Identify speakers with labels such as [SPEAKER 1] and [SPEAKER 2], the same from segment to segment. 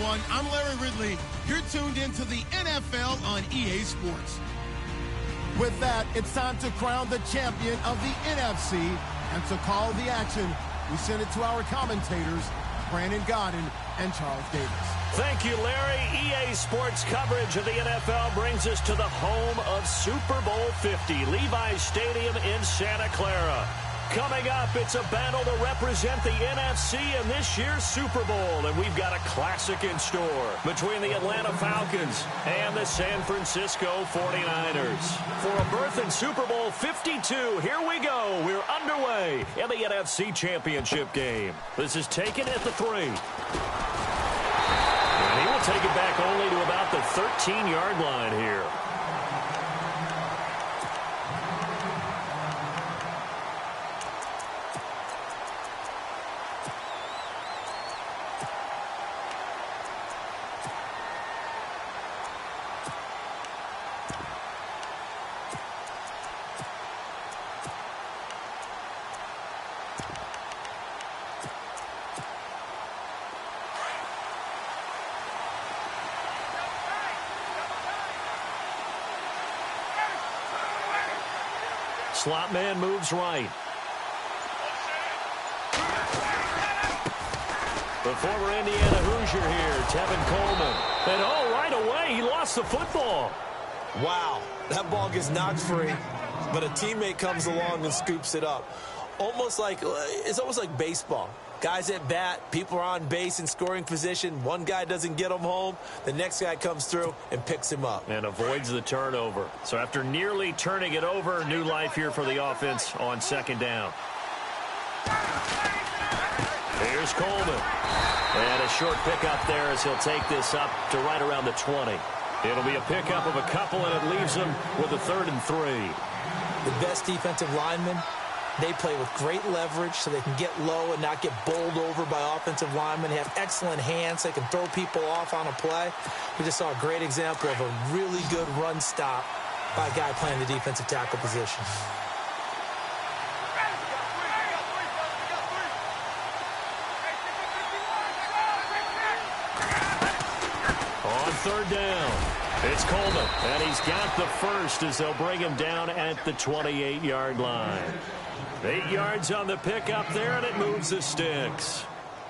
[SPEAKER 1] everyone. I'm Larry Ridley. You're tuned into the NFL on EA Sports.
[SPEAKER 2] With that, it's time to crown the champion of the NFC. And to call the action, we send it to our commentators, Brandon Godden and Charles Davis.
[SPEAKER 3] Thank you, Larry. EA Sports coverage of the NFL brings us to the home of Super Bowl 50, Levi's Stadium in Santa Clara. Coming up, it's a battle to represent the NFC in this year's Super Bowl, and we've got a classic in store between the Atlanta Falcons and the San Francisco 49ers. For a berth in Super Bowl 52, here we go. We're underway in the NFC Championship game. This is taken at the 3. And he will take it back only to about the 13-yard line here. Slot man moves right. The former Indiana Hoosier here, Tevin Coleman. And right away, he lost the football.
[SPEAKER 4] Wow, that ball gets knocked free, but a teammate comes along and scoops it up. It's almost like baseball. Guys at bat, people are on base in scoring position. One guy doesn't get him home. The next guy comes through and picks him up.
[SPEAKER 3] And avoids the turnover. So after nearly turning it over, new life here for the offense on second down. Here's Coleman. And a short pickup there as he'll take this up to right around the 20. It'll be a pickup of a couple, and it leaves him with a 3rd and 3.
[SPEAKER 4] The best defensive linemen, they play with great leverage so they can get low and not get bowled over by offensive linemen. They have excellent hands. They can throw people off on a play. We just saw a great example of a really good run stop by a guy playing the defensive tackle position.
[SPEAKER 3] On 3rd down, it's Coleman, and he's got the first as they'll bring him down at the 28-yard line. 8 yards on the pickup there, and it moves the sticks.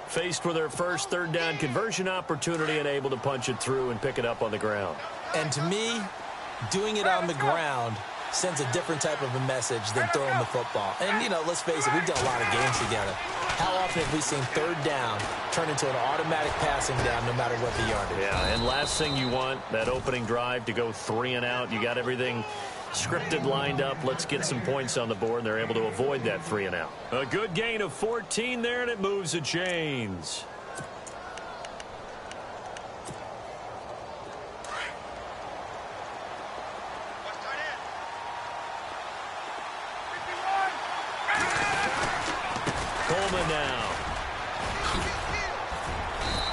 [SPEAKER 3] Faced with their first 3rd down conversion opportunity and able to punch it through and pick it up on the ground.
[SPEAKER 4] And to me, doing it on the ground sends a different type of a message than throwing the football. And, let's face it, we've done a lot of games together. How often have we seen 3rd down turn into an automatic passing down no matter what the yardage?
[SPEAKER 3] Yeah, and last thing you want, that opening drive to go 3 and out. You got everything scripted, lined up. Let's get some points on the board, and they're able to avoid that 3 and out. A good gain of 14 there, and it moves the chains. Coleman now.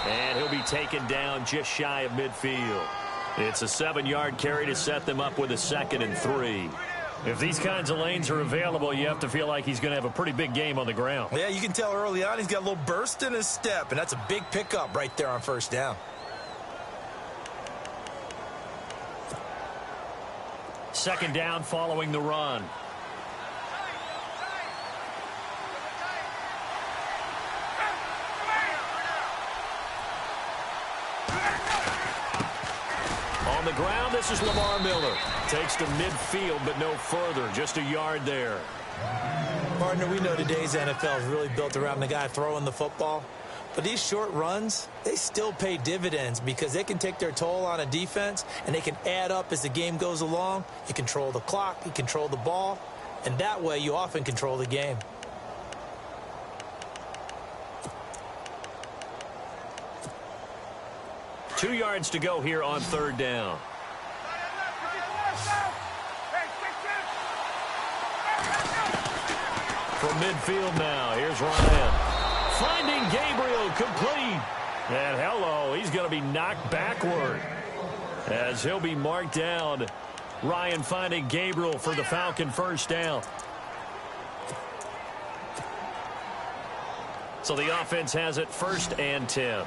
[SPEAKER 3] And he'll be taken down just shy of midfield. It's a 7-yard carry to set them up with a 2nd and 3. If these kinds of lanes are available, you have to feel like he's going to have a pretty big game on the ground.
[SPEAKER 4] Yeah, you can tell early on he's got a little burst in his step, and that's a big pickup right there on 1st down.
[SPEAKER 3] Second down following the run. On the ground, this is Lamar Miller. Takes to midfield, but no further. Just a yard there.
[SPEAKER 4] Partner, we know today's NFL is really built around the guy throwing the football. But these short runs, they still pay dividends because they can take their toll on a defense, and they can add up as the game goes along. You control the clock, you control the ball, and that way you often control the game.
[SPEAKER 3] Two yards to go here on 3rd down. From midfield now, here's Ryan. Finding Gabriel, complete. And hello, he's going to be knocked backward as he'll be marked down. Ryan finding Gabriel for the Falcon 1st down. So the offense has it 1st and 10.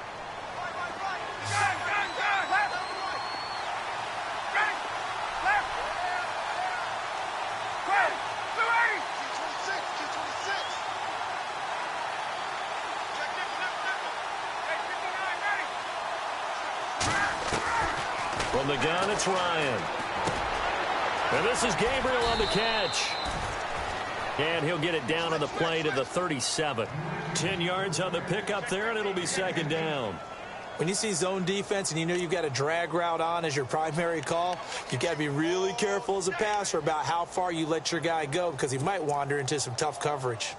[SPEAKER 3] From the gun, it's Ryan. And this is Gabriel on the catch. And he'll get it down on the play to the 37. 10 yards on the pickup there, and it'll be second down.
[SPEAKER 4] When you see zone defense and you know you've got a drag route on as your primary call, you've got to be really careful as a passer about how far you let your guy go because he might wander into some tough coverage.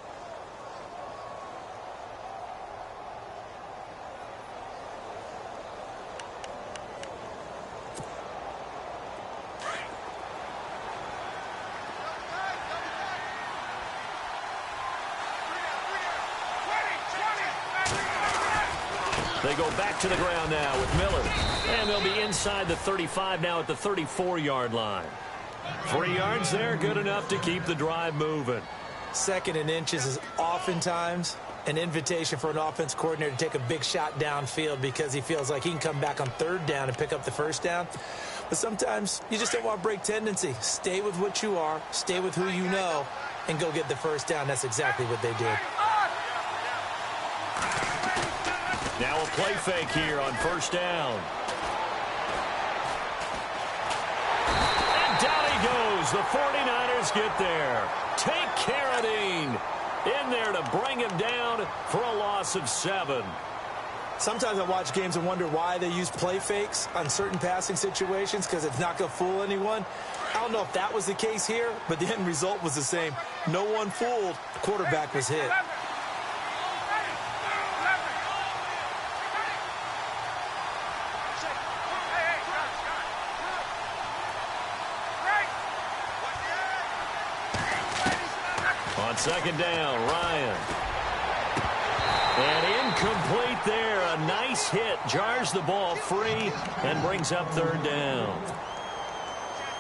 [SPEAKER 3] They go back to the ground now with Miller. And they'll be inside the 35 now at the 34-yard line. 3 yards there, good enough to keep the drive moving.
[SPEAKER 4] Second and inches is oftentimes an invitation for an offense coordinator to take a big shot downfield because he feels like he can come back on third down and pick up the first down. But sometimes you just don't want to break tendency. Stay with what you are, stay with who you know, and go get the first down. That's exactly what they did.
[SPEAKER 3] Now a play fake here on first down. And down he goes. The 49ers get there. Take Carradine in there to bring him down for a loss of 7.
[SPEAKER 4] Sometimes I watch games and wonder why they use play fakes on certain passing situations because it's not going to fool anyone. I don't know if that was the case here, but the end result was the same. No one fooled. The quarterback was hit.
[SPEAKER 3] On second down, Ryan. And incomplete there. A nice hit. Jars the ball free and brings up third down.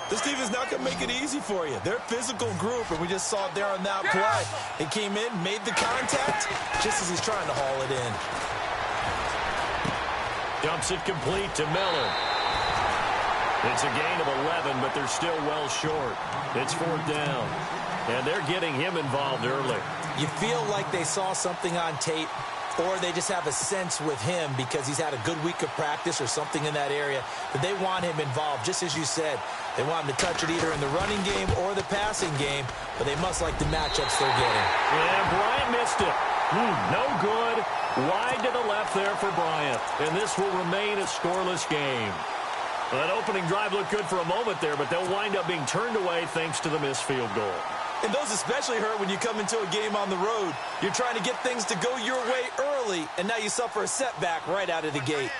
[SPEAKER 4] This team is not going to make it easy for you. They're a physical group, and we just saw it there on that play. He came in, made the contact, just as he's trying to haul it in.
[SPEAKER 3] Dumps it complete to Miller. It's a gain of 11, but they're still well short. It's fourth down. And they're getting him involved early.
[SPEAKER 4] You feel like they saw something on tape, or they just have a sense with him because he's had a good week of practice or something in that area that they want him involved, just as you said. They want him to touch it either in the running game or the passing game, but they must like the matchups they're getting.
[SPEAKER 3] And Bryant missed it. No good. Wide to the left there for Bryant. And this will remain a scoreless game. Well, that opening drive looked good for a moment there, but they'll wind up being turned away thanks to the missed field goal.
[SPEAKER 4] And those especially hurt when you come into a game on the road. You're trying to get things to go your way early, and now you suffer a setback right out of the gate.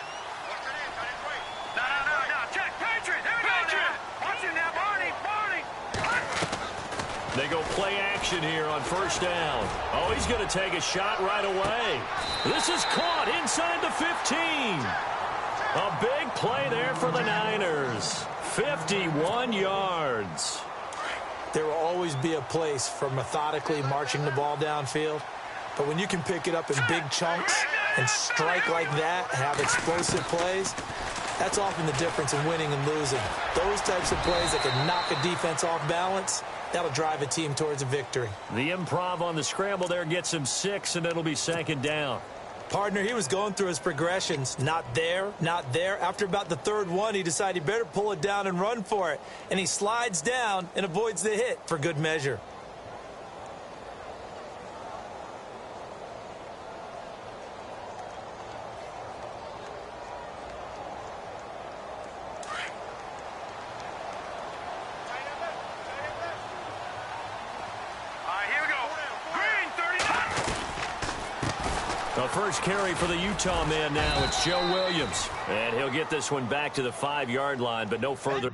[SPEAKER 3] They go play action here on first down. Oh, he's going to take a shot right away. This is caught inside the 15. A big play there for the Niners. 51 yards.
[SPEAKER 4] There will always be a place for methodically marching the ball downfield. But when you can pick it up in big chunks and strike like that, have explosive plays, that's often the difference in winning and losing. Those types of plays that can knock a defense off balance, that'll drive a team towards a victory.
[SPEAKER 3] The improv on the scramble there gets him 6, and it'll be second down.
[SPEAKER 4] Partner, he was going through his progressions. Not there, not there. After about the third one, he decided he better pull it down and run for it. And he slides down and avoids the hit for good measure.
[SPEAKER 3] The first carry for the Utah man now. It's Joe Williams. And he'll get this one back to the 5-yard line, but no further.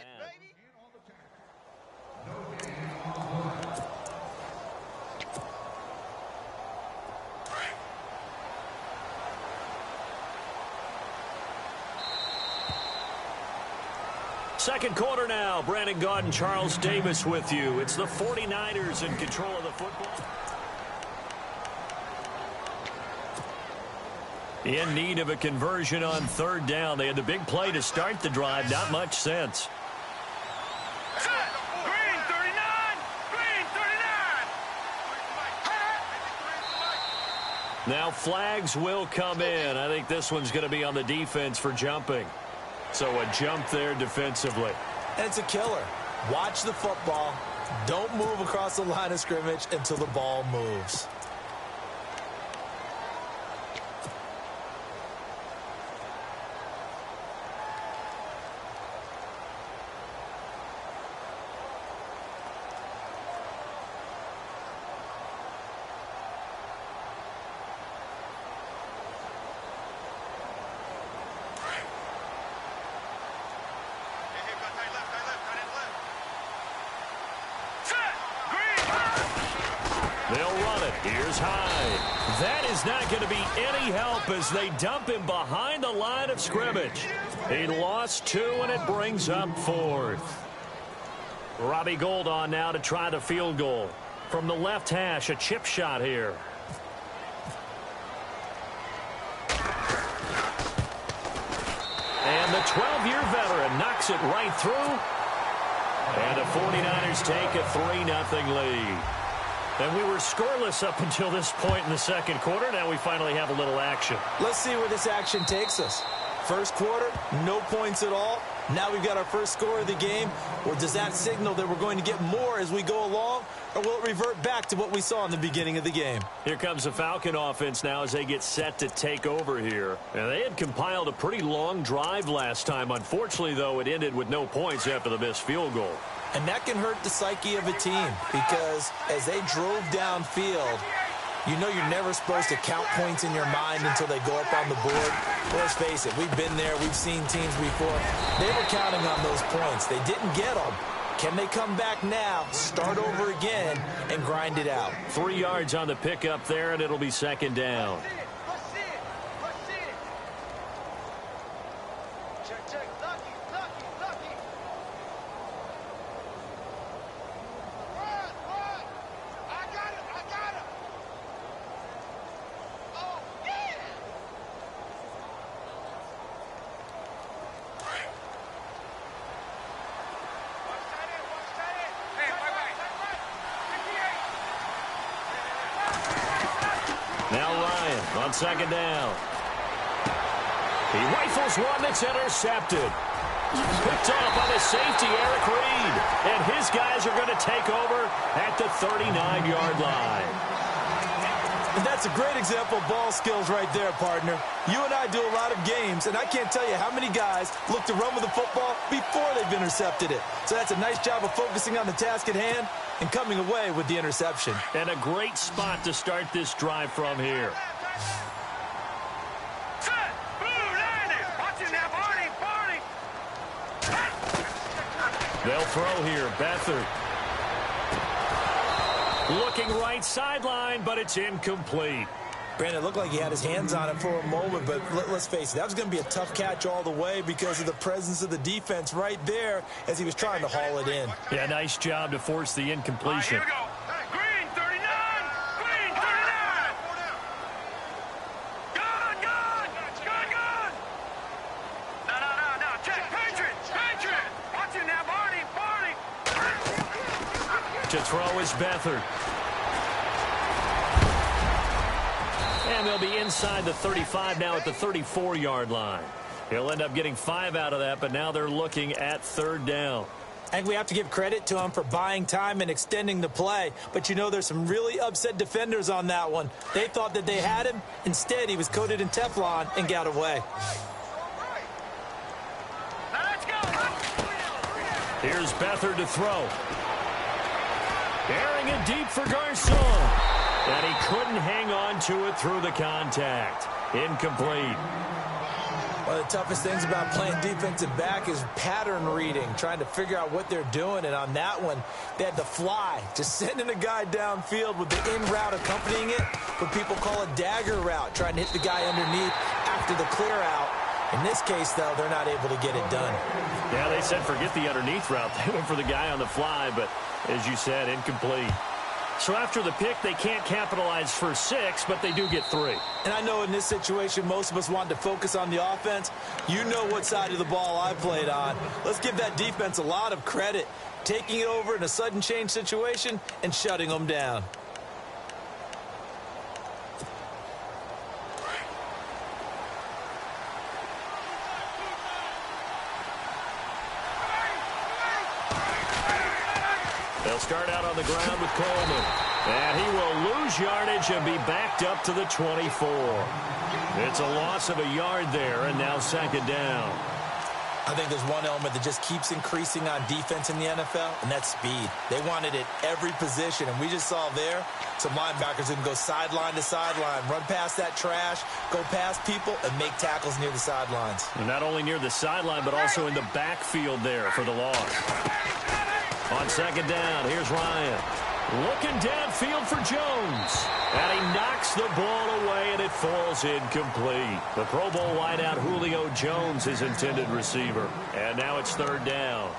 [SPEAKER 3] bad. Second quarter now. Brandon Gaudin, Charles Davis with you. It's the 49ers in control of the football. In need of a conversion on third down. They had the big play to start the drive. Not much sense.
[SPEAKER 5] Green 39! Green 39!
[SPEAKER 3] Now flags will come in. I think this one's going to be on the defense for jumping. So a jump there defensively.
[SPEAKER 4] And it's a killer. Watch the football. Don't move across the line of scrimmage until the ball moves.
[SPEAKER 3] They'll run it. Here's Hyde. That is not going to be any help as they dump him behind the line of scrimmage. He lost 2, and it brings up 4th. Robbie Gould on now to try the field goal. From the left hash, a chip shot here. And the 12-year veteran knocks it right through. And the 49ers take a 3-0 lead. And we were scoreless up until this point in the second quarter. Now we finally have a little action.
[SPEAKER 4] Let's see where this action takes us. First quarter, no points at all. Now we've got our first score of the game. Or does that signal that we're going to get more as we go along? Or will it revert back to what we saw in the beginning of the game?
[SPEAKER 3] Here comes the Falcon offense now as they get set to take over here. And they had compiled a pretty long drive last time. Unfortunately, though, it ended with no points after the missed field goal.
[SPEAKER 4] And that can hurt the psyche of a team because as they drove downfield, you know you're never supposed to count points in your mind until they go up on the board. Well, let's face it, we've been there. We've seen teams before. They were counting on those points. They didn't get them. Can they come back now, start over again, and grind it out?
[SPEAKER 3] 3 yards on the pickup there, and it'll be second down. Now Ryan on second down. He rifles one that's intercepted. Picked off by the safety, Eric Reed. And his guys are going to take over at the 39-yard line.
[SPEAKER 4] And that's a great example of ball skills right there, partner. You and I do a lot of games, and I can't tell you how many guys look to run with the football before they've intercepted it. So that's a nice job of focusing on the task at hand and coming away with the interception.
[SPEAKER 3] And a great spot to start this drive from here. They'll throw here. Beathard. Looking right sideline, but it's incomplete.
[SPEAKER 4] Brandon, it looked like he had his hands on it for a moment, but let's face it, that was going to be a tough catch all the way because of the presence of the defense right there as he was trying to haul it in.
[SPEAKER 3] Yeah, nice job to force the incompletion.
[SPEAKER 5] Here we go. Green 39! Green 39! Good! No. Check. Patriot! Watch it now, Barney!
[SPEAKER 3] To throw is Beathard. And they'll be inside the 35 now at the 34-yard line. He'll end up getting 5 out of that, but now they're looking at third down.
[SPEAKER 4] I think we have to give credit to him for buying time and extending the play. But, you know, there's some really upset defenders on that one. They thought that they had him. Instead, he was coated in Teflon and got away.
[SPEAKER 3] Here's Beathard to throw. Airing it deep for Garcon. And he couldn't hang on to it through the contact. Incomplete.
[SPEAKER 4] One of the toughest things about playing defensive back is pattern reading, trying to figure out what they're doing. And on that one, they had to fly, just sending a guy downfield with the in route accompanying it, what people call a dagger route, trying to hit the guy underneath after the clear out. In this case, though, they're not able to get it done.
[SPEAKER 3] Yeah, they said forget the underneath route. They went for the guy on the fly, but as you said, incomplete. So after the pick, they can't capitalize for 6, but they do get 3.
[SPEAKER 4] And I know in this situation, most of us want to focus on the offense. You know what side of the ball I played on. Let's give that defense a lot of credit, taking it over in a sudden change situation and shutting them down.
[SPEAKER 3] They'll start out on the ground with Coleman. And he will lose yardage and be backed up to the 24. It's a loss of a yard there, and now 2nd down.
[SPEAKER 4] I think there's one element that just keeps increasing on defense in the NFL, and that's speed. They want it at every position, and we just saw there some linebackers who can go sideline to sideline, run past that trash, go past people, and make tackles near the sidelines.
[SPEAKER 3] And not only near the sideline, but also in the backfield there for the loss. On 2nd down, here's Ryan. Looking downfield for Jones. And he knocks the ball away, and it falls incomplete. The Pro Bowl wideout Julio Jones, his intended receiver. And now it's 3rd down.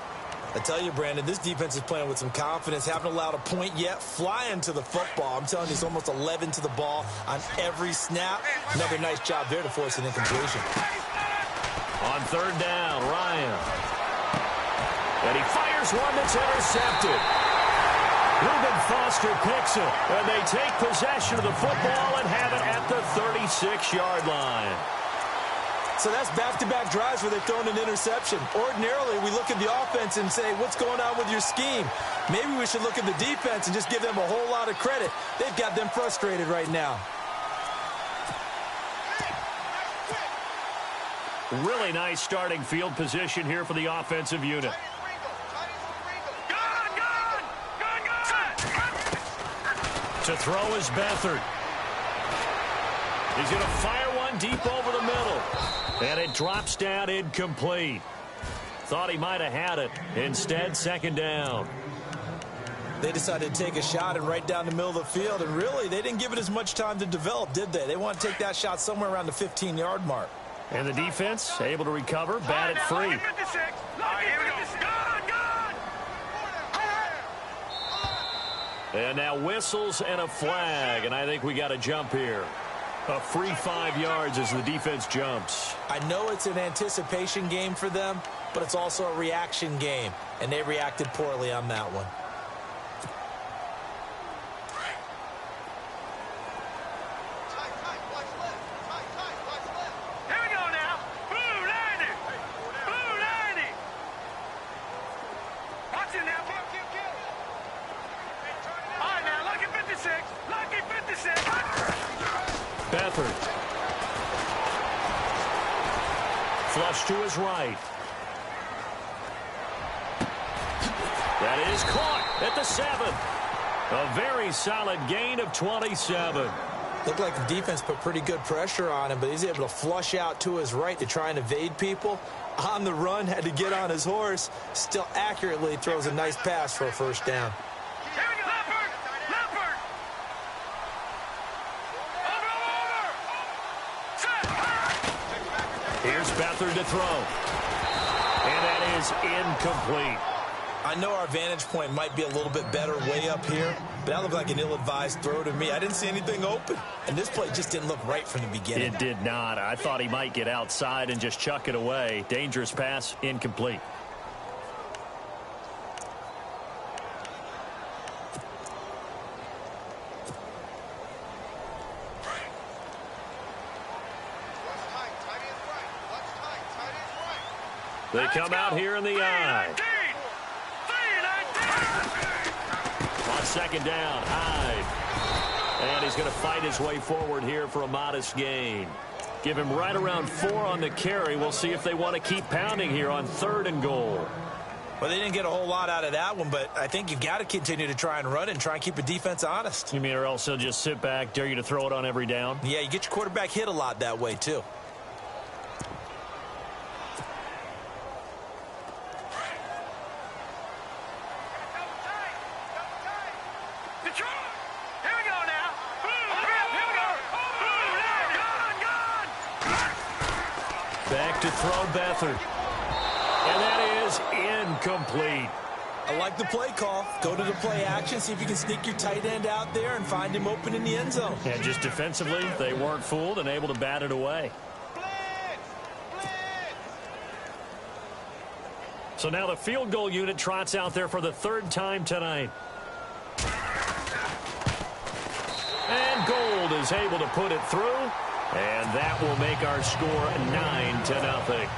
[SPEAKER 4] I tell you, Brandon, this defense is playing with some confidence. Haven't allowed a point yet. Flying to the football. I'm telling you, it's almost 11 to the ball on every snap. Another nice job there to force an incompletion.
[SPEAKER 3] On 3rd down, Ryan. And he fires one that's intercepted. Reuben Foster picks it, and they take possession of the football and have it at the 36-yard line.
[SPEAKER 4] So that's back-to-back drives where they've thrown an interception. Ordinarily, we look at the offense and say, what's going on with your scheme? Maybe we should look at the defense and just give them a whole lot of credit. They've got them frustrated right now.
[SPEAKER 3] Really nice starting field position here for the offensive unit. To throw is Beathard. He's going to fire one deep over the middle. And it drops down incomplete. Thought he might have had it. Instead, 2nd down.
[SPEAKER 4] They decided to take a shot and right down the middle of the field. And really, they didn't give it as much time to develop, did they? They want to take that shot somewhere around the 15-yard mark.
[SPEAKER 3] And the defense able to recover, bat it free. And now whistles and a flag, and I think we got a jump here. A free 5 yards as the defense jumps.
[SPEAKER 4] I know it's an anticipation game for them, but it's also a reaction game, and they reacted poorly on that one.
[SPEAKER 5] Here we go now. Blue 90. Blue 90. Watch it now. All right, now, lucky 56. Lucky 56.
[SPEAKER 3] Beathard. Flush to his right. That is caught at the 7. A very solid gain of 27.
[SPEAKER 4] Looked like the defense put pretty good pressure on him, but he's able to flush out to his right to try and evade people. On the run, had to get on his horse. Still accurately throws a nice pass for a 1st down.
[SPEAKER 5] Here we go. Leopard. Over.
[SPEAKER 3] Here's Beathard to throw. And that is incomplete.
[SPEAKER 4] I know our vantage point might be a little bit better way up here, but that looked like an ill-advised throw to me. I didn't see anything open, and this play just didn't look right from the beginning.
[SPEAKER 3] It did not. I thought he might get outside and just chuck it away. Dangerous pass, incomplete. They come out here in the eye. On 2nd down, Hyde. And he's going to fight his way forward here for a modest gain. Give him right around 4 on the carry. We'll see if they want to keep pounding here on 3rd and goal.
[SPEAKER 4] Well, they didn't get a whole lot out of that one, but I think you've got to continue to try and run and try and keep the defense honest.
[SPEAKER 3] You mean or else he'll just sit back, dare you to throw it on every down?
[SPEAKER 4] Yeah, you get your quarterback hit a lot that way, too.
[SPEAKER 3] Back to throw Beathard. And that is incomplete.
[SPEAKER 4] I like the play call. Go to the play action, see if you can sneak your tight end out there and find him open in the end zone.
[SPEAKER 3] And just defensively, they weren't fooled and able to bat it away. So now the field goal unit trots out there for the third time tonight. And Gold is able to put it through. And that will make our score 9-0.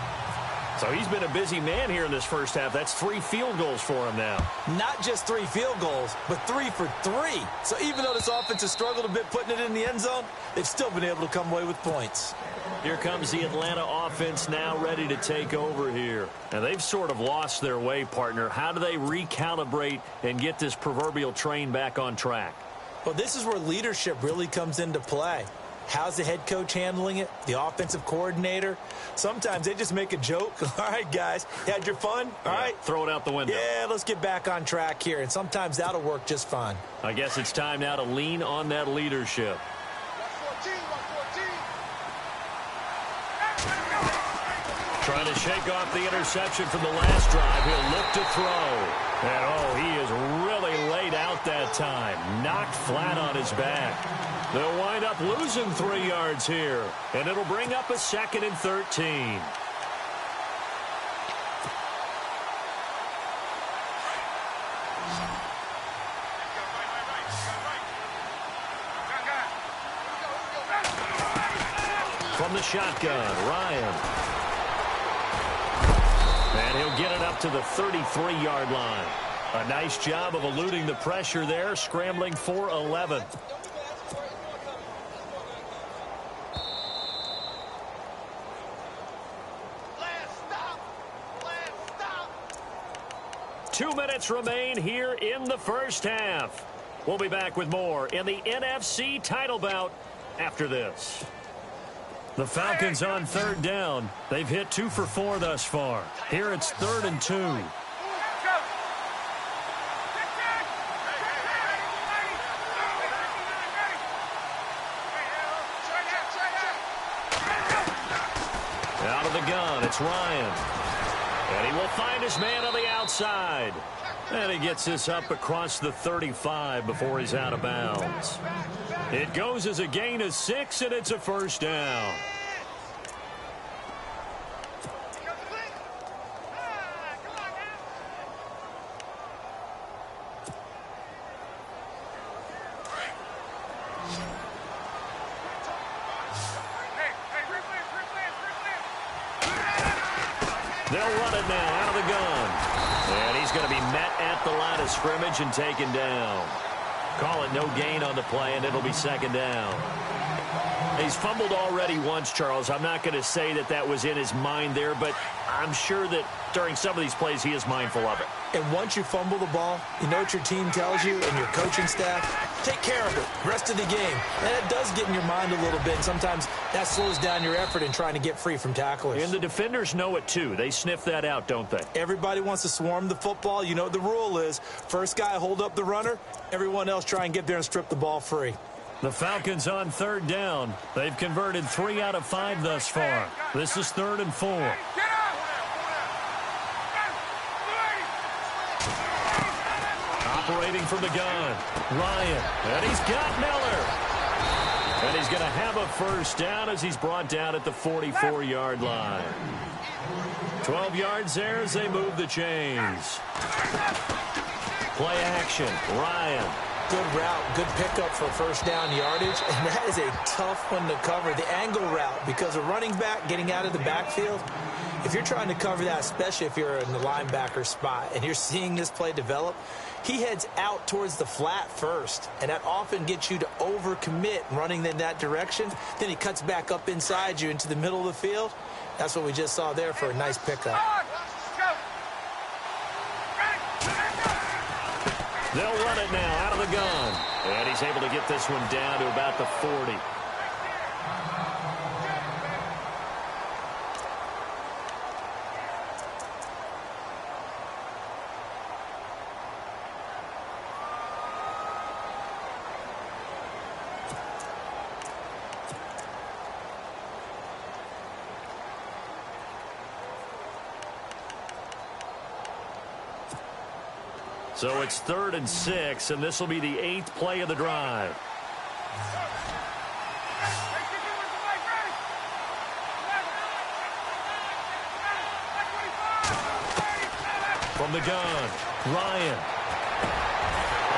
[SPEAKER 3] So he's been a busy man here in this first half. That's 3 field goals for him now.
[SPEAKER 4] Not just 3 field goals, but 3 for 3. So even though this offense has struggled a bit putting it in the end zone, they've still been able to come away with points.
[SPEAKER 3] Here comes the Atlanta offense now ready to take over here. And they've sort of lost their way, partner. How do they recalibrate and get this proverbial train back on track?
[SPEAKER 4] Well, this is where leadership really comes into play. How's the head coach handling it? The offensive coordinator? Sometimes they just make a joke. All right, guys, you had your fun? All right.
[SPEAKER 3] Throw it out the window.
[SPEAKER 4] Yeah, let's get back on track here. And sometimes that'll work just fine.
[SPEAKER 3] I guess it's time now to lean on that leadership. Trying to shake off the interception from the last drive. He'll look to throw. And, he is really laid out that time. Knocked flat on his back. They'll wind up losing 3 yards here. And it'll bring up a 2nd and 13. From the shotgun, Ryan. And he'll get it up to the 33-yard line. A nice job of eluding the pressure there, scrambling for 11. Two minutes remain here in the first half. We'll be back with more in the NFC title bout after this. The Falcons on 3rd down. They've hit 2 for 4 thus far. Here it's 3rd and 2. Out of the gun, it's Ryan. And he will find his man on the outside. And he gets this up across the 35 before he's out of bounds. It goes as a gain of 6, and it's a first down. They'll run it now out of the gun. And he's going to be met at the line of scrimmage and taken down. Call it no gain on the play, and it'll be 2nd down. He's fumbled already once, Charles. I'm not going to say that that was in his mind there, but I'm sure that during some of these plays he is mindful of it.
[SPEAKER 4] And once you fumble the ball, you know what your team tells you and your coaching staff? Take care of it. Rest of the game. And it does get in your mind a little bit, and sometimes that slows down your effort in trying to get free from tacklers.
[SPEAKER 3] And the defenders know it, too. They sniff that out, don't they?
[SPEAKER 4] Everybody wants to swarm the football. You know what the rule is. First guy hold up the runner. Everyone else try and get there and strip the ball free.
[SPEAKER 3] The Falcons on 3rd down. They've converted 3 out of 5 thus far. This is 3rd and 4. Operating from the gun, Ryan, and he's got Miller. And he's going to have a first down as he's brought down at the 44-yard line. 12 yards there as they move the chains. Play action, Ryan.
[SPEAKER 4] Good route, good pickup for first down yardage, and that is a tough one to cover, the angle route, because a running back getting out of the backfield, if you're trying to cover that, especially if you're in the linebacker spot and you're seeing this play develop, he heads out towards the flat first, and that often gets you to overcommit running in that direction. Then he cuts back up inside you into the middle of the field. That's what we just saw there for a nice pickup.
[SPEAKER 3] They'll run it now out of the gun. And he's able to get this one down to about the 40. So it's 3rd and 6, and this will be the 8th play of the drive. From the gun, Ryan.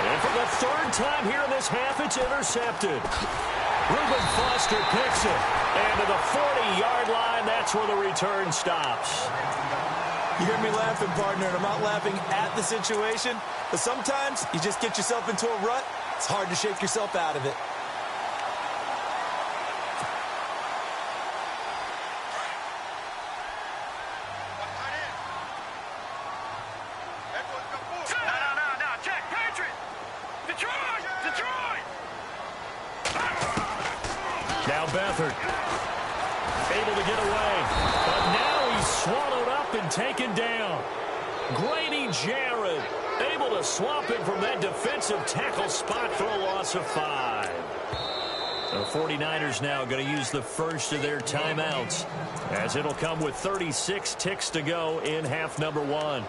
[SPEAKER 3] And for the 3rd time here in this half, it's intercepted. Reuben Foster picks it. And to the 40-yard line, that's where the return stops.
[SPEAKER 4] You hear me laughing, partner, and I'm not laughing at the situation, but sometimes you just get yourself into a rut. It's hard to shake yourself out of it.
[SPEAKER 5] No, check, Patriot! Detroit!
[SPEAKER 3] Now Beathard, able to get away, but now he's swallowed up and taken down. Grady Jarrett, able to swamp him from that defensive tackle spot for a loss of 5. The 49ers now going to use the first of their timeouts, as it'll come with 36 ticks to go in half number 1.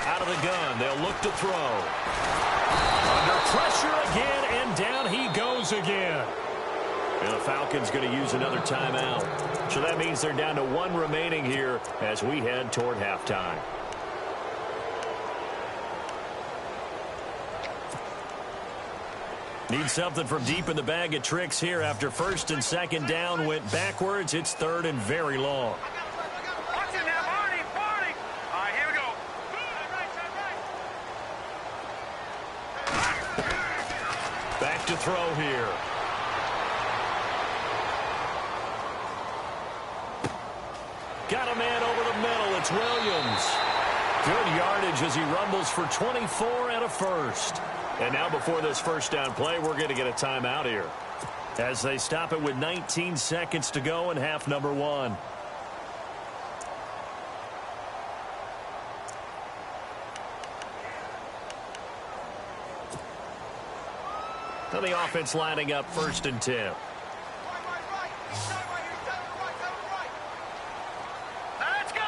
[SPEAKER 3] Out of the gun, they'll look to throw. Under pressure again, and down he goes again. And the Falcons going to use another timeout. So that means they're down to 1 remaining here as we head toward halftime. Need something from deep in the bag of tricks here after 1st and 2nd down went backwards. It's 3rd and very long.
[SPEAKER 5] Watch it now, Barney! All right, here we go.
[SPEAKER 3] Back to throw here. Got a man over the middle. It's Williams. Good yardage as he rumbles for 24 and a first. And now before this first down play, we're going to get a timeout here, as they stop it with 19 seconds to go in half number 1. And the offense lining up 1st and 10.
[SPEAKER 5] Let's go!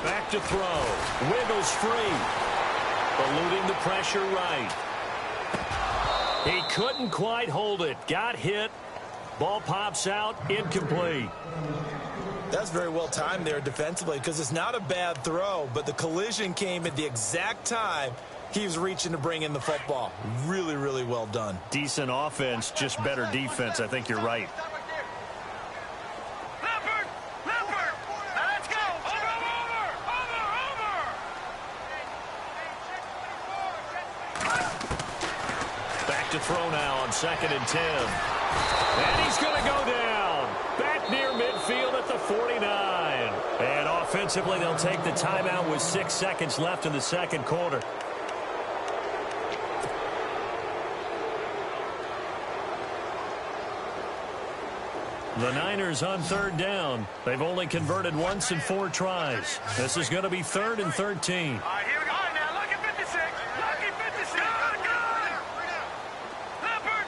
[SPEAKER 3] Back to throw. Wiggles free. Eluding the pressure right. He couldn't quite hold it. Got hit. Ball pops out. Incomplete.
[SPEAKER 4] That's very well timed there defensively, because it's not a bad throw, but the collision came at the exact time he was reaching to bring in the football. Really, really well done.
[SPEAKER 3] Decent offense, just better defense. I think you're right.
[SPEAKER 5] Leopard! Let's go! Over!
[SPEAKER 3] Back to throw now on 2nd and 10. And he's going to go down. Back near midfield at the 49. And offensively, they'll take the timeout with 6 seconds left in the 2nd quarter. The Niners on 3rd down. They've only converted once in 4 tries. This is going to be 3rd and 13.
[SPEAKER 5] All right, here we go. All right, now, lucky 56. Lucky 56. Good. Leopard.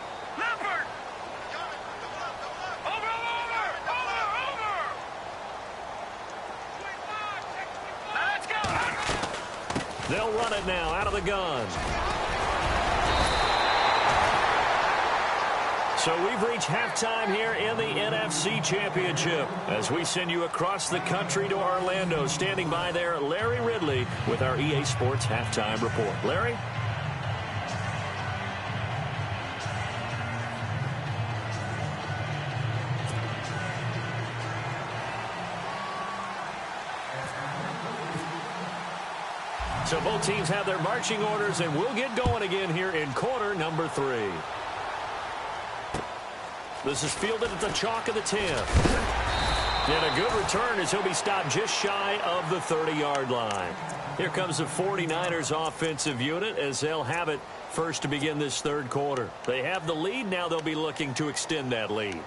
[SPEAKER 5] Over. Let's go.
[SPEAKER 3] They'll run it now out of the gun. So we've reached halftime here in the NFC Championship as we send you across the country to Orlando. Standing by there, Larry Ridley with our EA Sports Halftime Report. Larry? So both teams have their marching orders, and we'll get going again here in quarter number 3. This is fielded at the chalk of the 10. And a good return as he'll be stopped just shy of the 30-yard line. Here comes the 49ers offensive unit as they'll have it first to begin this third quarter. They have the lead. Now they'll be looking to extend that lead.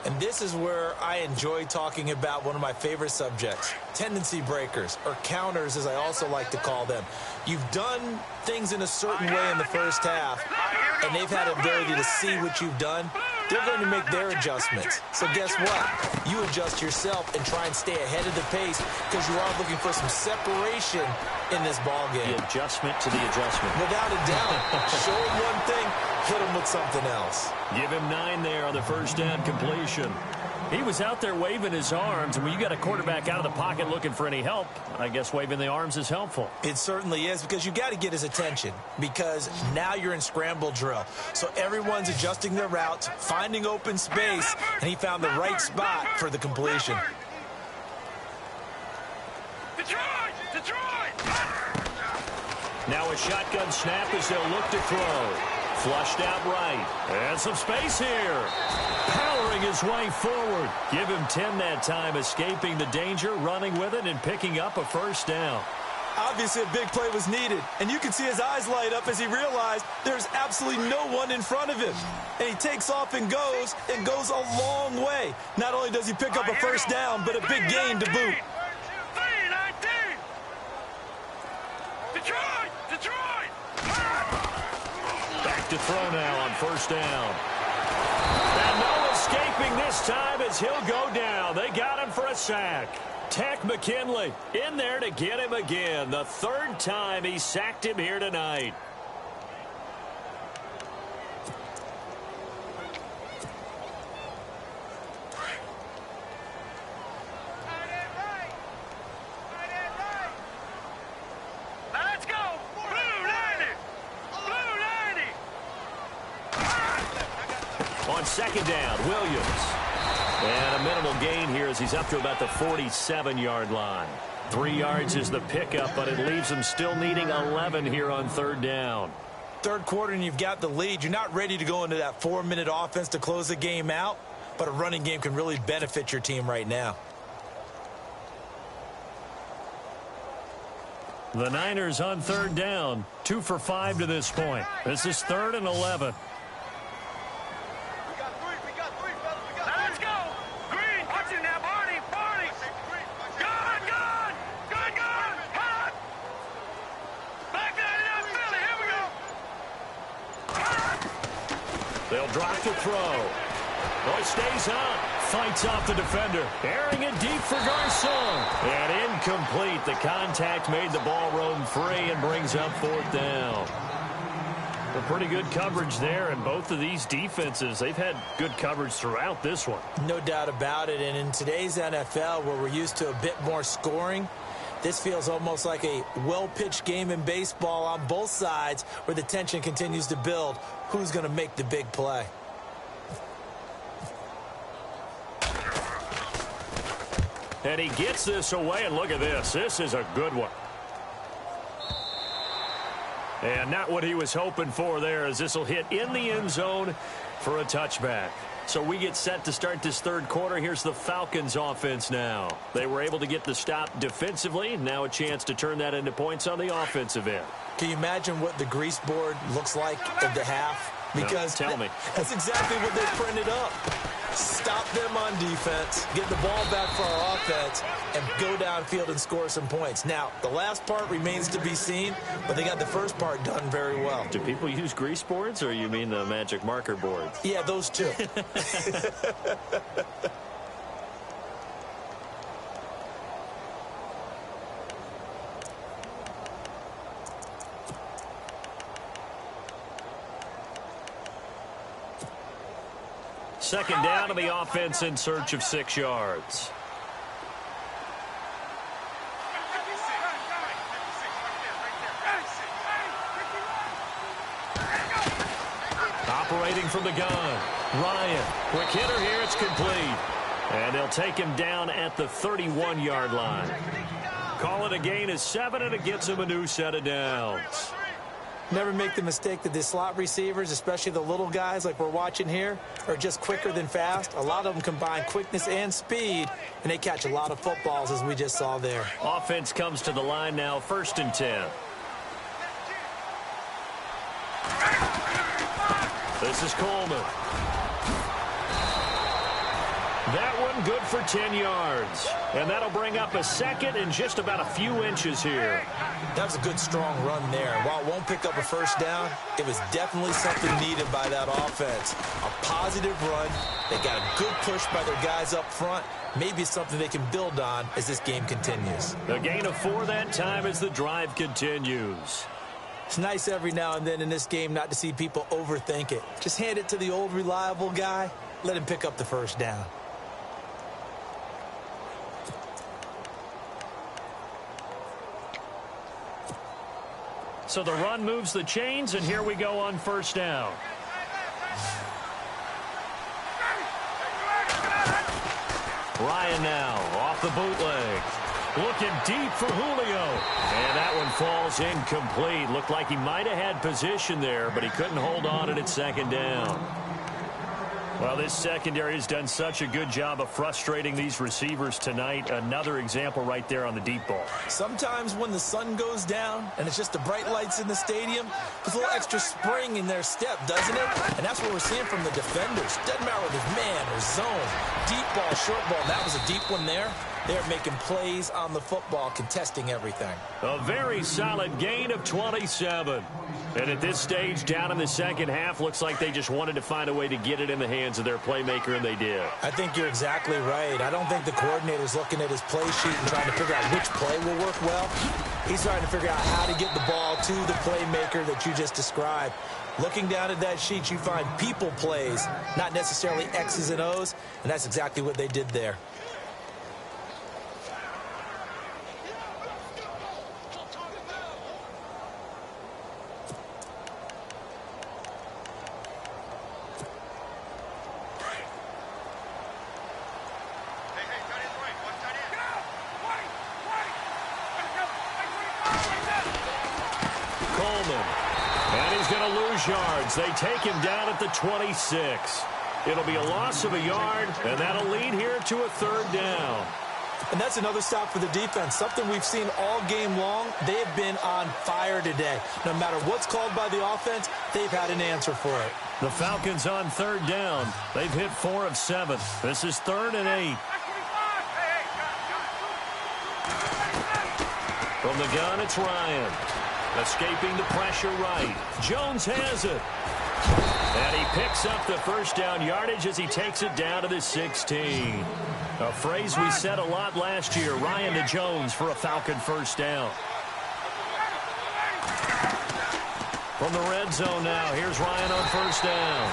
[SPEAKER 4] And this is where I enjoy talking about one of my favorite subjects, tendency breakers, or counters as I also like to call them. You've done things in a certain way in the first half, and they've had the ability to see what you've done. They're going to make their adjustments. So guess what? You adjust yourself and try and stay ahead of the pace because you are looking for some separation in this ball game.
[SPEAKER 3] The adjustment to the adjustment.
[SPEAKER 4] Without a doubt. Show him one thing, hit him with something else.
[SPEAKER 3] Give him 9 there on the first down completion. He was out there waving his arms, and when you got a quarterback out of the pocket looking for any help, I guess waving the arms is helpful.
[SPEAKER 4] It certainly is, because you got to get his attention, because now you're in scramble drill. So everyone's adjusting their routes, finding open space, and he found the right spot for the completion.
[SPEAKER 3] Now a shotgun snap as they'll look to throw. Flushed out right. And some space here. Powering his way forward. Give him 10 that time, escaping the danger, running with it, and picking up a first down.
[SPEAKER 4] Obviously, a big play was needed, and you can see his eyes light up as he realized there's absolutely no one in front of him. And he takes off and goes a long way. Not only does he pick up a first down, but a big gain to boot.
[SPEAKER 3] Back to throw now on first down. And no escaping this time as he'll go down. They got him for a sack. Tech McKinley in there to get him again. The third time he sacked him here tonight. Second down, Williams. And a minimal gain here as he's up to about the 47-yard line. 3 yards is the pickup, but it leaves him still needing 11 here on third down.
[SPEAKER 4] Third quarter and you've got the lead. You're not ready to go into that 4-minute offense to close the game out, but a running game can really benefit your team right now.
[SPEAKER 3] The Niners on third down, 2 for 5 to this point. This is 3rd and 11. They'll drop to throw. Boy stays up. Fights off the defender. Airing it deep for Garcon. And incomplete. The contact made the ball roam free and brings up 4th down. A pretty good coverage there, and both of these defenses, they've had good coverage throughout this one.
[SPEAKER 4] No doubt about it. And in today's NFL, where we're used to a bit more scoring, this feels almost like a well-pitched game in baseball on both sides where the tension continues to build. Who's going to make the big play?
[SPEAKER 3] And he gets this away, and look at this. This is a good one. And not what he was hoping for there, as this will hit in the end zone for a touchback. So we get set to start this third quarter. Here's the Falcons offense now. They were able to get the stop defensively. Now a chance to turn that into points on the offensive end.
[SPEAKER 4] Can you imagine what the grease board looks like at the half? Because
[SPEAKER 3] no, tell me.
[SPEAKER 4] That's exactly what they printed up. Stop them on defense, get the ball back for our offense, and go downfield and score some points. Now, the last part remains to be seen, but they got the first part done very well.
[SPEAKER 3] Do people use grease boards, or you mean the magic marker boards?
[SPEAKER 4] Yeah, those two.
[SPEAKER 3] Second down to the offense in search of 6 yards. Operating from the gun. Ryan, quick hitter here, it's complete. And they'll take him down at the 31-yard line. Call it a gain of 7, and it gets him a new set of downs.
[SPEAKER 4] Never make the mistake that the slot receivers, especially the little guys like we're watching here, are just quicker than fast. A lot of them combine quickness and speed, and they catch a lot of footballs, as we just saw there.
[SPEAKER 3] Offense comes to the line now, 1st and 10. This is Coleman. That one good for 10 yards. And that'll bring up a 2nd and just about a few inches here.
[SPEAKER 4] That was a good, strong run there. While it won't pick up a 1st down, it was definitely something needed by that offense. A positive run. They got a good push by their guys up front. Maybe it's something they can build on as this game continues.
[SPEAKER 3] A gain of 4 that time as the drive continues.
[SPEAKER 4] It's nice every now and then in this game not to see people overthink it. Just hand it to the old reliable guy. Let him pick up the 1st down.
[SPEAKER 3] So the run moves the chains, and here we go on 1st down. Ryan now off the bootleg. Looking deep for Julio. And that one falls incomplete. Looked like he might have had position there, but he couldn't hold on and it's 2nd down. Well, this secondary has done such a good job of frustrating these receivers tonight. Another example right there on the deep ball.
[SPEAKER 4] Sometimes when the sun goes down and it's just the bright lights in the stadium, there's a little extra spring in their step, doesn't it? And that's what we're seeing from the defenders. Doesn't matter whether it's man or zone. Deep ball, short ball. That was a deep one there. They're making plays on the football, contesting everything.
[SPEAKER 3] A very solid gain of 27. And at this stage, down in the 2nd half, looks like they just wanted to find a way to get it in the hands of their playmaker, and they did.
[SPEAKER 4] I think you're exactly right. I don't think the coordinator's looking at his play sheet and trying to figure out which play will work well. He's trying to figure out how to get the ball to the playmaker that you just described. Looking down at that sheet, you find people plays, not necessarily X's and O's, and that's exactly what they did there.
[SPEAKER 3] Yards. They take him down at the 26. It'll be a loss of a yard, and that'll lead here to a 3rd down.
[SPEAKER 4] And that's another stop for the defense, something we've seen all game long. They have been on fire today. No matter what's called by the offense, they've had an answer for it.
[SPEAKER 3] The Falcons on 3rd down. They've hit 4 of 7. This is 3rd and 8. From the gun, it's Ryan. Escaping the pressure right. Jones has it. And he picks up the 1st down yardage as he takes it down to the 16. A phrase we said a lot last year. Ryan to Jones for a Falcon 1st down. From the red zone now, here's Ryan on 1st down.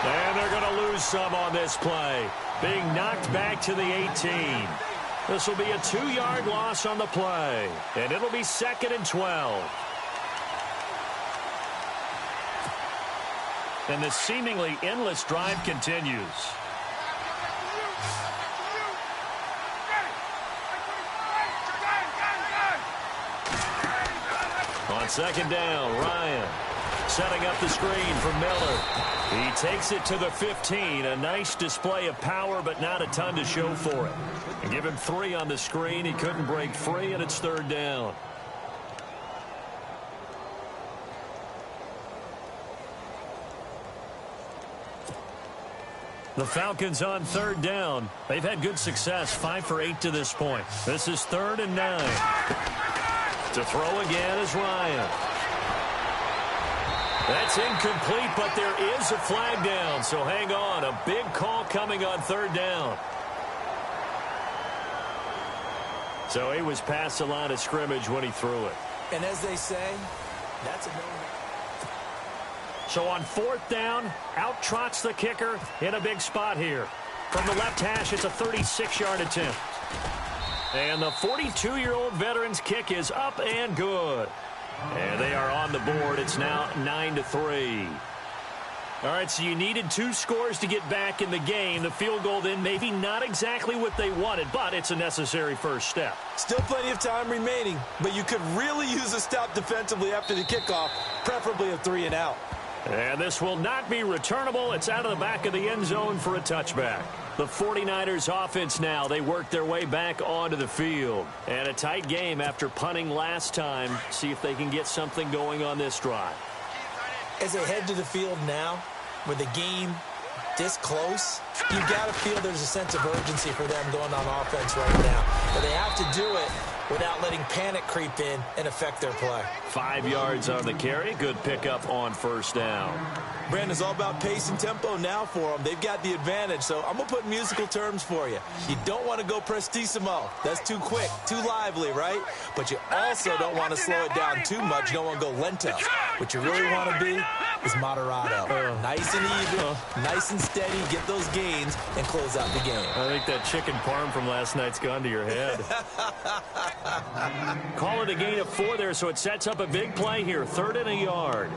[SPEAKER 3] And they're going to lose some on this play. Being knocked back to the 18. This will be a 2-yard loss on the play. And it'll be 2nd and 12. And the seemingly endless drive continues. On 2nd down, Ryan setting up the screen for Miller. He takes it to the 15. A nice display of power, but not a ton to show for it. And give him 3 on the screen. He couldn't break free, and it's 3rd down. The Falcons on 3rd down. They've had good success, 5 for 8 to this point. This is 3rd and 9. To throw again is Ryan. That's incomplete, but there is a flag down, so hang on. A big call coming on 3rd down. So he was past the line of scrimmage when he threw it.
[SPEAKER 4] And as they say, that's a no.
[SPEAKER 3] So on 4th down, out trots the kicker in a big spot here. From the left hash, it's a 36-yard attempt. And the 42-year-old veteran's kick is up and good. And they are on the board. It's now 9-3. All right, so you needed 2 scores to get back in the game. The field goal then maybe not exactly what they wanted, but it's a necessary first step.
[SPEAKER 4] Still plenty of time remaining, but you could really use a stop defensively after the kickoff, preferably a 3-and-out.
[SPEAKER 3] And this will not be returnable. It's out of the back of the end zone for a touchback. The 49ers offense now, they work their way back onto the field. And a tight game after punting last time. See if they can get something going on this drive.
[SPEAKER 4] As they head to the field now, with the game this close, you've got to feel there's a sense of urgency for them going on offense right now. But they have to do it without letting panic creep in and affect their play.
[SPEAKER 3] 5 yards on the carry. Good pickup on first down.
[SPEAKER 4] Brandon's all about pace and tempo now for them. They've got the advantage, so I'm going to put musical terms for you. You don't want to go prestissimo. That's too quick, too lively, right? But you also don't want to slow it down too much. You don't want to go lento. What you really want to be is moderato. Nice and even, nice and steady, get those gains, and close out the game.
[SPEAKER 3] I think that chicken parm from last night's gone to your head. Call it a gain of 4 there, so it sets up a big play here. 3rd and a yard.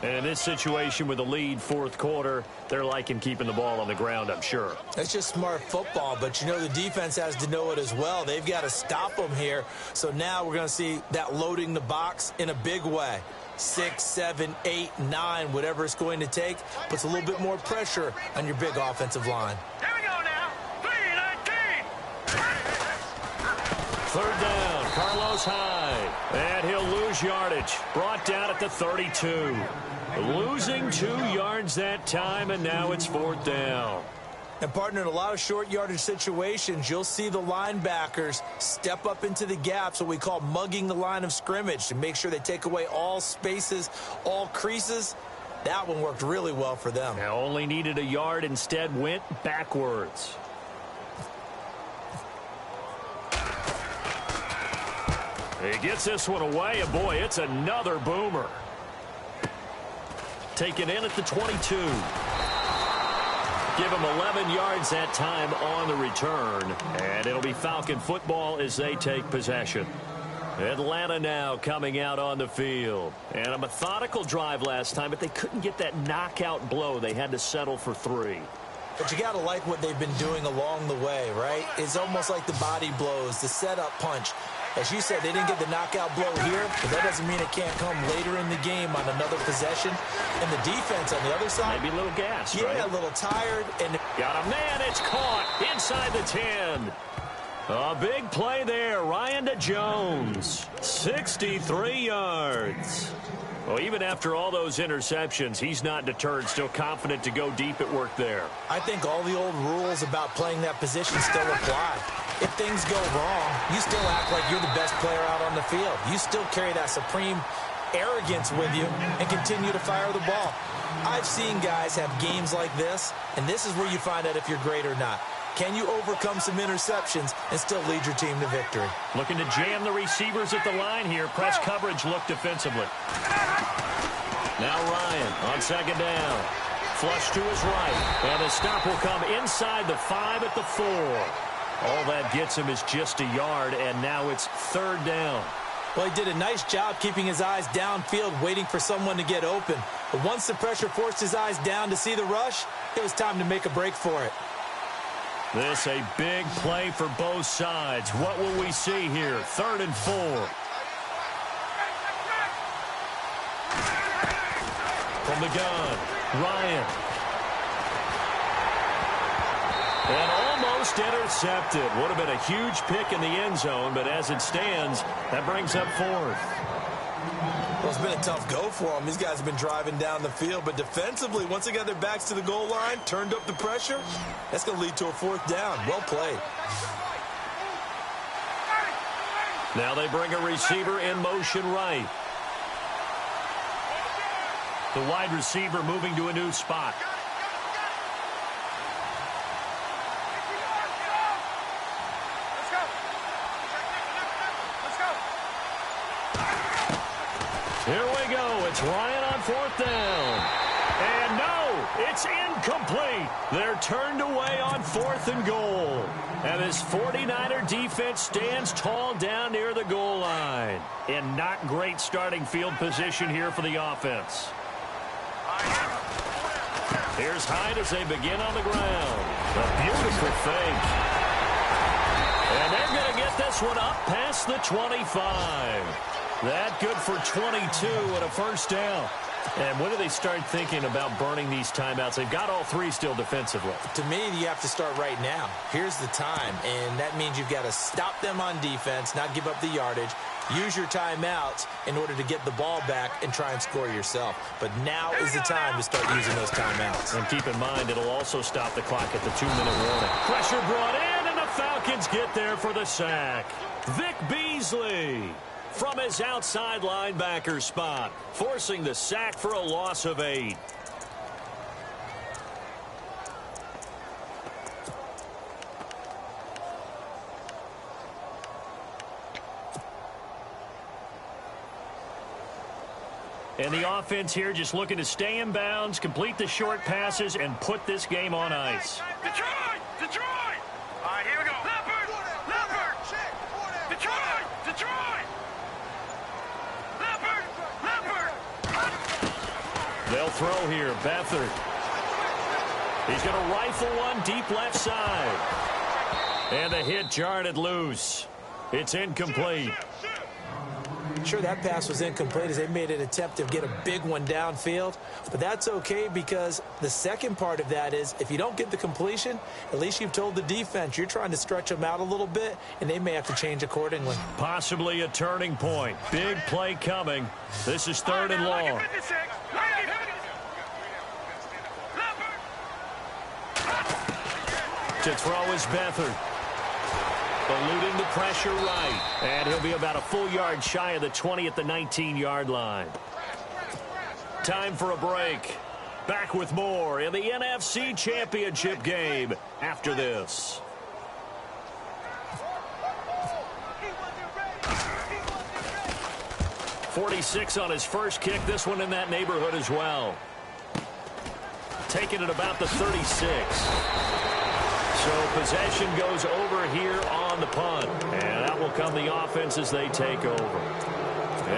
[SPEAKER 3] And in this situation with the lead, 4th quarter, they're liking keeping the ball on the ground, I'm sure.
[SPEAKER 4] That's just smart football, but you know the defense has to know it as well. They've got to stop them here. So now we're going to see that loading the box in a big way. 6, 7, 8, 9, whatever it's going to take, puts a little bit more pressure on your big offensive line.
[SPEAKER 5] Here we go now. 3-19.
[SPEAKER 3] 3rd down, Carlos Hyde. And he'll lose yardage. Brought down at the 32. Losing 2 yards that time, and now it's 4th down.
[SPEAKER 4] And, partner, in a lot of short yardage situations, you'll see the linebackers step up into the gaps, what we call mugging the line of scrimmage, to make sure they take away all spaces, all creases. That one worked really well for them.
[SPEAKER 3] Now only needed a yard, instead went backwards. He gets this one away, and boy, it's another boomer. Taken in at the 22. Give him 11 yards that time on the return. And it'll be Falcon football as they take possession. Atlanta now coming out on the field. And a methodical drive last time, but they couldn't get that knockout blow. They had to settle for 3.
[SPEAKER 4] But you got to like what they've been doing along the way, right? It's almost like the body blows, the setup punch. As you said, they didn't get the knockout blow here, but that doesn't mean it can't come later in the game on another possession. And the defense on the other side,
[SPEAKER 3] maybe a little gas,
[SPEAKER 4] yeah,
[SPEAKER 3] right?
[SPEAKER 4] a little tired. And
[SPEAKER 3] got a man, it's caught inside the 10. A big play there, Ryan to Jones. 63 yards. Well, even after all those interceptions, he's not deterred, still confident to go deep at work there.
[SPEAKER 4] I think all the old rules about playing that position still apply. If things go wrong, you still act like you're the best player out on the field. You still carry that supreme arrogance with you and continue to fire the ball. I've seen guys have games like this, and this is where you find out if you're great or not. Can you overcome some interceptions and still lead your team to victory?
[SPEAKER 3] Looking to jam the receivers at the line here. Press coverage look defensively. Now Ryan on 2nd down. Flush to his right. And the stop will come inside the 5 at the 4. All that gets him is just a yard, and now it's 3rd down.
[SPEAKER 4] Well, he did a nice job keeping his eyes downfield, waiting for someone to get open. But once the pressure forced his eyes down to see the rush, it was time to make a break for it.
[SPEAKER 3] This a big play for both sides. What will we see here? 3rd and 4. From the gun, Ryan. And almost intercepted. Would have been a huge pick in the end zone, but as it stands, that brings up 4th.
[SPEAKER 4] Well, it's been a tough go for them. These guys have been driving down the field, but defensively, once they got their backs to the goal line, turned up the pressure, that's going to lead to a 4th down. Well played.
[SPEAKER 3] Now they bring a receiver in motion right. The wide receiver moving to a new spot. Here we go. It's Ryan on 4th down. And no, it's incomplete. They're turned away on 4th and goal. And this 49er defense stands tall down near the goal line. In not great starting field position here for the offense. Here's Hyde as they begin on the ground. A beautiful fake. And they're going to get this one up past the 25. That good for 22 and a first down. And when do they start thinking about burning these timeouts? They've got all three still defensively.
[SPEAKER 4] To me, you have to start right now. Here's the time, and that means you've got to stop them on defense, not give up the yardage, use your timeouts in order to get the ball back and try and score yourself. But now is the time to start using those timeouts.
[SPEAKER 3] And keep in mind, it'll also stop the clock at the 2-minute warning. Pressure brought in, and the Falcons get there for the sack. Vic Beasley from his outside linebacker spot, forcing the sack for a loss of 8. And the offense here just looking to stay in bounds, complete the short passes, and put this game on ice.
[SPEAKER 5] Detroit! Detroit! All right, here we go. Leopard! Leopard! Detroit! Detroit! Leopard! Leopard!
[SPEAKER 3] They'll throw here. Beathard. He's going to rifle one deep left side. And the hit jarred it loose. It's incomplete.
[SPEAKER 4] Sure, that pass was incomplete as they made an attempt to get a big one downfield. But that's okay because the second part of that is if you don't get the completion, at least you've told the defense you're trying to stretch them out a little bit, and they may have to change accordingly.
[SPEAKER 3] Possibly a turning point. Big play coming. This is 3rd and long. To throw is Beathard. Eluding the pressure right. And he'll be about a full yard shy of the 20 at the 19-yard line. Time for a break. Back with more in the NFC Championship game after this. .46 on his first kick. This one in that neighborhood as well. Taking it about the 36. So possession goes over here on the punt. And out will come the offense as they take over.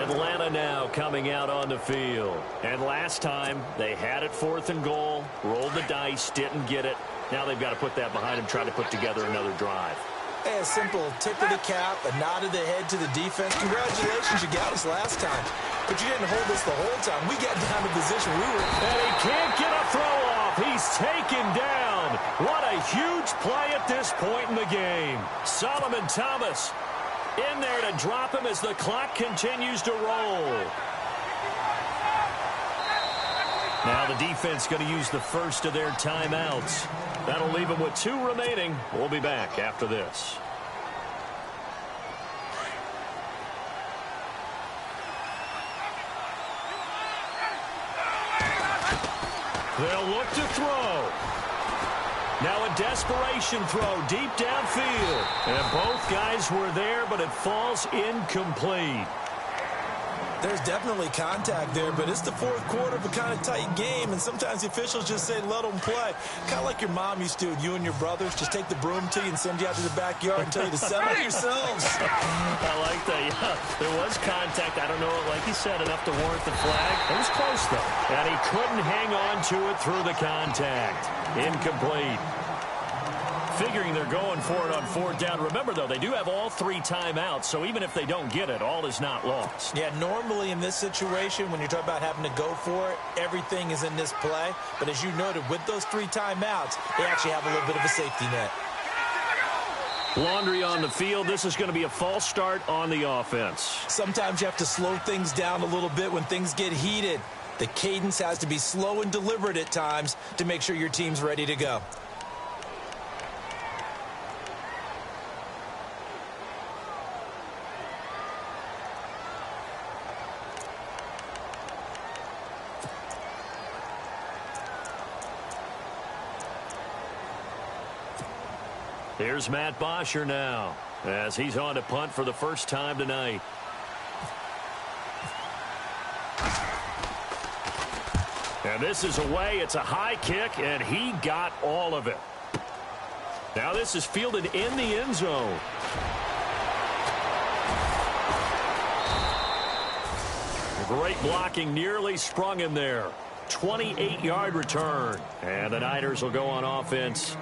[SPEAKER 3] Atlanta now coming out on the field. And last time they had it 4th and goal, rolled the dice, didn't get it. Now they've got to put that behind them, try to put together another drive.
[SPEAKER 4] Hey, a simple tip of the cap, a nod of the head to the defense. Congratulations, you got us last time. But you didn't hold us the whole time. We got down to position we were.
[SPEAKER 3] And he can't get a throw off. He's taken down. What a huge play at this point in the game. Solomon Thomas in there to drop him as the clock continues to roll. Now the defense going to use the first of their timeouts. That'll leave them with 2 remaining. We'll be back after this. They'll look to throw. Now a desperation throw deep downfield. And both guys were there, but it falls incomplete.
[SPEAKER 4] There's definitely contact there, but it's the 4th quarter of a kind of tight game, and sometimes the officials just say, let them play. Kind of like your mom used to, you and your brothers, just take the broom to you and send you out to the backyard and tell you to settle yourselves.
[SPEAKER 3] I like that, yeah. There was contact. I don't know, like you said, enough to warrant the flag. It was close, though. And he couldn't hang on to it through the contact. Incomplete. Figuring they're going for it on 4th down. Remember, though, they do have all 3 timeouts, so even if they don't get it, all is not lost.
[SPEAKER 4] Yeah, normally in this situation, when you're talking about having to go for it, everything is in this play. But as you noted, with those 3 timeouts, they actually have a little bit of a safety net.
[SPEAKER 3] Laundry on the field. This is going to be a false start on the offense.
[SPEAKER 4] Sometimes you have to slow things down a little bit when things get heated. The cadence has to be slow and deliberate at times to make sure your team's ready to go.
[SPEAKER 3] Here's Matt Bosher now as he's on to punt for the first time tonight. And this is away. It's a high kick, and he got all of it. Now this is fielded in the end zone. Great blocking, nearly sprung him there. 28-yard return. And the Niners will go on offense.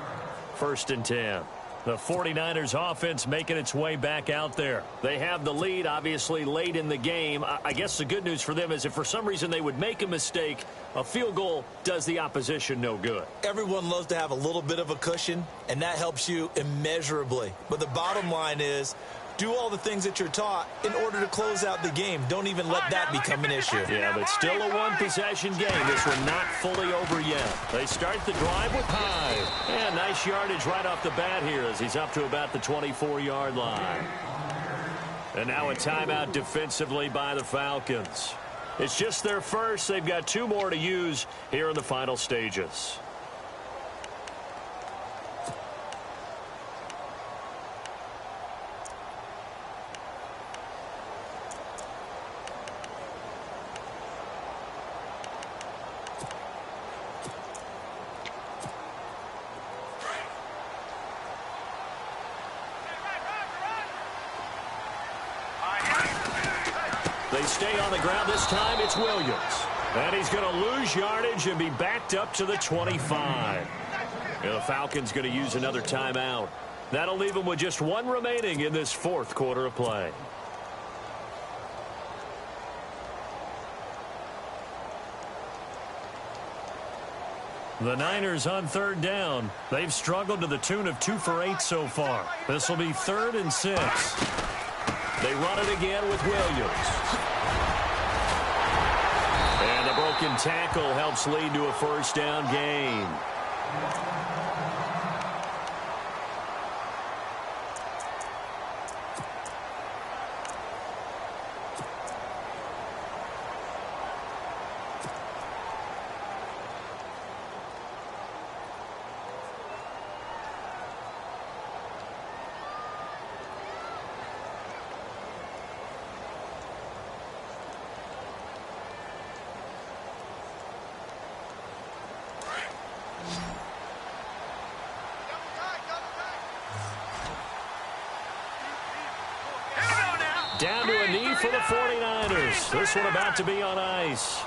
[SPEAKER 3] 1st and 10. The 49ers offense making its way back out there. They have the lead, obviously, late in the game. I guess the good news for them is if for some reason they would make a mistake, a field goal does the opposition no good.
[SPEAKER 4] Everyone loves to have a little bit of a cushion, and that helps you immeasurably. But the bottom line is, do all the things that you're taught in order to close out the game. Don't even let that become an issue.
[SPEAKER 3] Yeah, but still a one-possession game. This one not fully over yet. They start the drive with Hyde. And nice yardage right off the bat here as he's up to about the 24-yard line. And now a timeout defensively by the Falcons. It's just their first. They've got 2 more to use here in the final stages. They stay on the ground. This time it's Williams. And he's going to lose yardage and be backed up to the 25. And the Falcons going to use another timeout. That'll leave them with just 1 remaining in this 4th quarter of play. The Niners on 3rd down. They've struggled to the tune of 2 for 8 so far. This will be 3rd and 6. They run it again with Williams. And a broken tackle helps lead to a 1st down gain. Down to a knee for the 49ers. This one about to be on ice.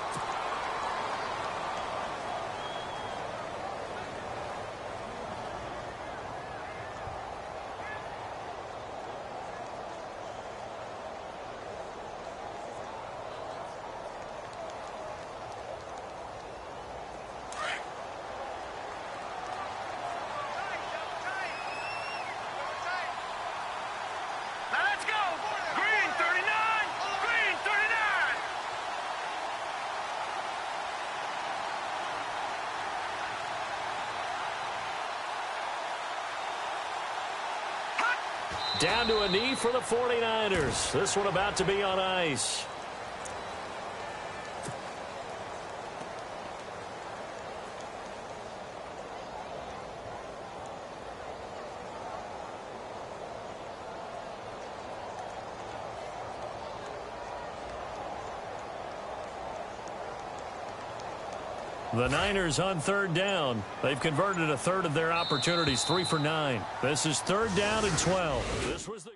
[SPEAKER 3] Down to a knee for the 49ers. This one about to be on ice. The Niners on 3rd down. They've converted a 1/3 of their opportunities, 3 for 9. This is 3rd down and 12. This was the